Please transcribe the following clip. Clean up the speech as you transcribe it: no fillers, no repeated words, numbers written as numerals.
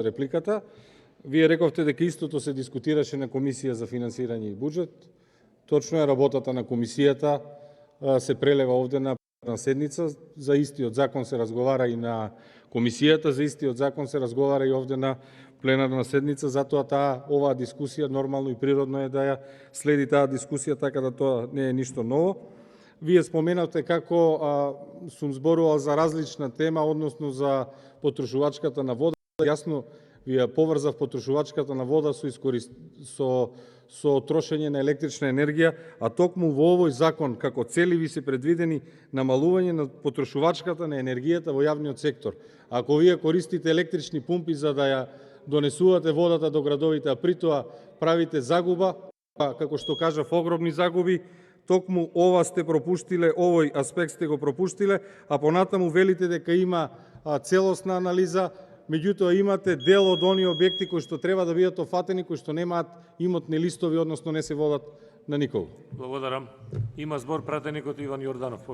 репликата. Вие рековте дека истото се дискутираше на Комисија за финансирање и буџет. Точно е, работата на Комисијата се прелева овде на седница. За истиот закон се разговара и на Комисијата, за истиот закон се разговара и овде на пленарна седница, затоа оваа дискусија нормално и природно е да ја следи таа дискусија, така да тоа не е ништо ново. Вие споменавте како сум зборувал за различна тема, односно за потрошувачката на вода. Јасно ви ја поврзав потрошувачката на вода со трошење на електрична енергија, а токму во овој закон како цели ви се предвидени намалување на потрошувачката на енергијата во јавниот сектор. Ако вие користите електрични пумпи за да ја донесувате водата до градовите, а при тоа правите загуба, како што кажав, огромни загуби, токму ова сте пропуштиле, овој аспект сте го пропуштиле, а понатаму велите дека има целосна анализа, меѓутоа имате дел од оние објекти кои што треба да бидат офатени, кои што немаат имотни листови, односно не се водат на никого. Благодарам. Има збор пратеникот Иван Јорданов.